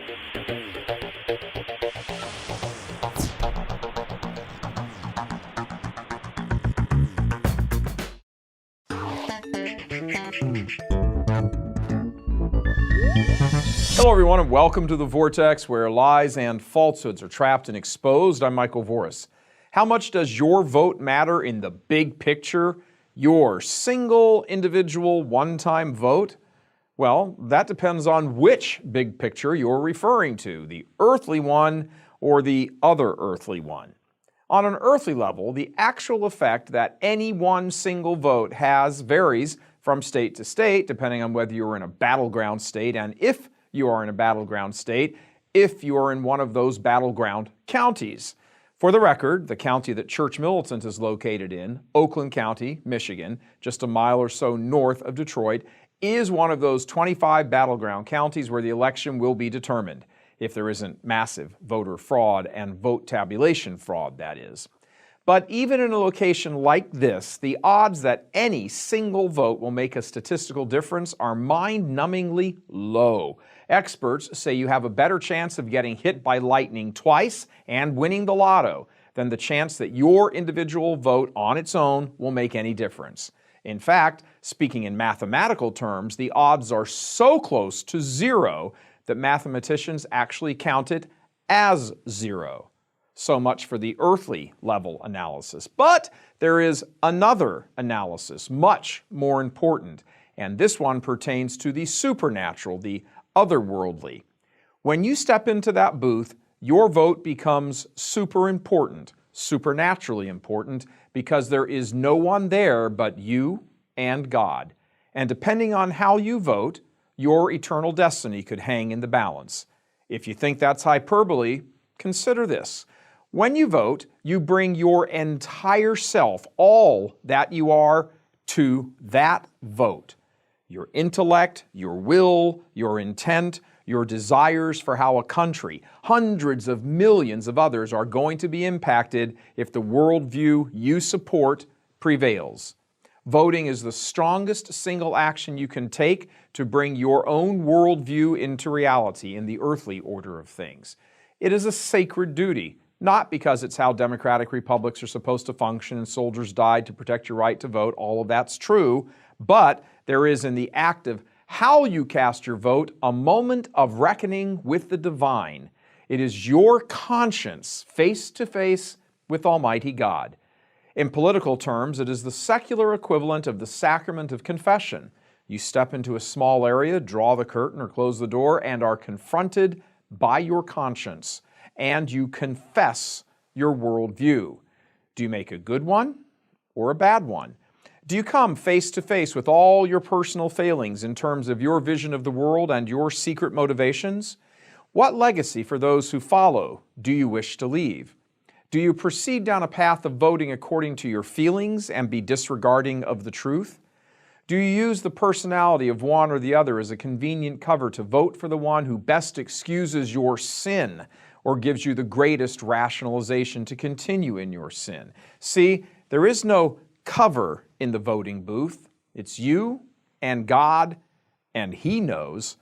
Hello everyone and welcome to The Vortex, where lies and falsehoods are trapped and exposed. I'm Michael Voris. How much does your vote matter in the big picture? Your single, individual, one-time vote? Well, that depends on which big picture you're referring to, the earthly one or the other earthly one. On an earthly level, the actual effect that any one single vote has varies from state to state, depending on whether you're in a battleground state and if you are in a battleground state, if you are in one of those battleground counties. For the record, the county that Church Militant is located in, Oakland County, Michigan, just a mile or so north of Detroit, is one of those 25 battleground counties where the election will be determined, if there isn't massive voter fraud and vote tabulation fraud, that is. But even in a location like this, the odds that any single vote will make a statistical difference are mind-numbingly low. Experts say you have a better chance of getting hit by lightning twice and winning the lotto than the chance that your individual vote on its own will make any difference. In fact, speaking in mathematical terms, the odds are so close to zero that mathematicians actually count it as zero. So much for the earthly level analysis. But there is another analysis, much more important, and this one pertains to the supernatural, the otherworldly. When you step into that booth, your vote becomes super important, supernaturally important, because there is no one there but you and God. And depending on how you vote, your eternal destiny could hang in the balance. If you think that's hyperbole, consider this. When you vote, you bring your entire self, all that you are, to that vote. Your intellect, your will, your intent, your desires for how a country, hundreds of millions of others are going to be impacted if the worldview you support prevails. Voting is the strongest single action you can take to bring your own worldview into reality in the earthly order of things. It is a sacred duty. Not because it's how democratic republics are supposed to function and soldiers died to protect your right to vote, all of that's true, but there is in the act of how you cast your vote a moment of reckoning with the divine. It is your conscience face to face with Almighty God. In political terms, it is the secular equivalent of the sacrament of confession. You step into a small area, draw the curtain or close the door, and are confronted by your conscience. And you confess your worldview. Do you make a good one or a bad one? Do you come face to face with all your personal failings in terms of your vision of the world and your secret motivations? What legacy for those who follow do you wish to leave? Do you proceed down a path of voting according to your feelings and be disregarding of the truth? Do you use the personality of one or the other as a convenient cover to vote for the one who best excuses your sin or gives you the greatest rationalization to continue in your sin? See, there is no cover in the voting booth. It's you and God, and He knows.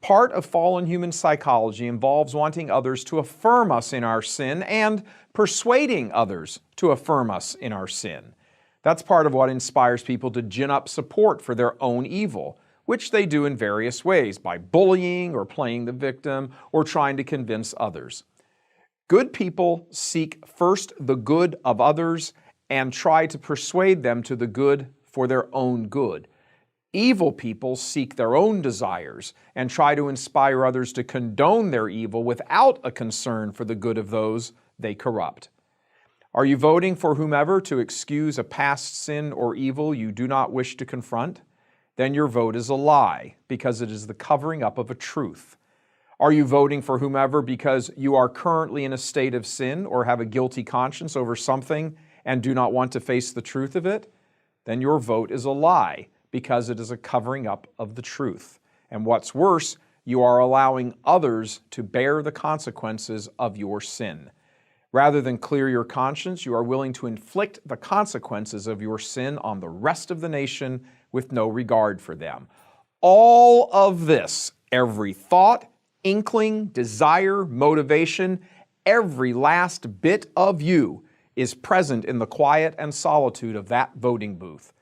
Part of fallen human psychology involves wanting others to affirm us in our sin and persuading others to affirm us in our sin. That's part of what inspires people to gin up support for their own evil, which they do in various ways, by bullying or playing the victim or trying to convince others. Good people seek first the good of others and try to persuade them to the good for their own good. Evil people seek their own desires and try to inspire others to condone their evil without a concern for the good of those they corrupt. Are you voting for whomever to excuse a past sin or evil you do not wish to confront? Then your vote is a lie, because it is the covering up of a truth. Are you voting for whomever because you are currently in a state of sin or have a guilty conscience over something and do not want to face the truth of it? Then your vote is a lie, because it is a covering up of the truth. And what's worse, you are allowing others to bear the consequences of your sin. Rather than clear your conscience, you are willing to inflict the consequences of your sin on the rest of the nation with no regard for them. All of this, every thought, inkling, desire, motivation, every last bit of you is present in the quiet and solitude of that voting booth.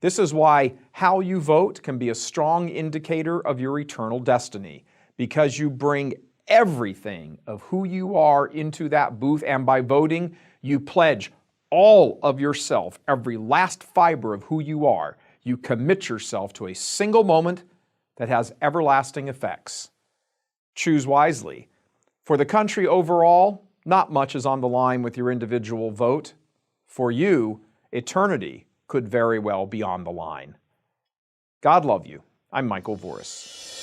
This is why how you vote can be a strong indicator of your eternal destiny, because you bring everything of who you are into that booth, and by voting, you pledge all of yourself, every last fiber of who you are. You commit yourself to a single moment that has everlasting effects. Choose wisely. For the country overall, not much is on the line with your individual vote. For you, eternity could very well be on the line. God love you. I'm Michael Voris.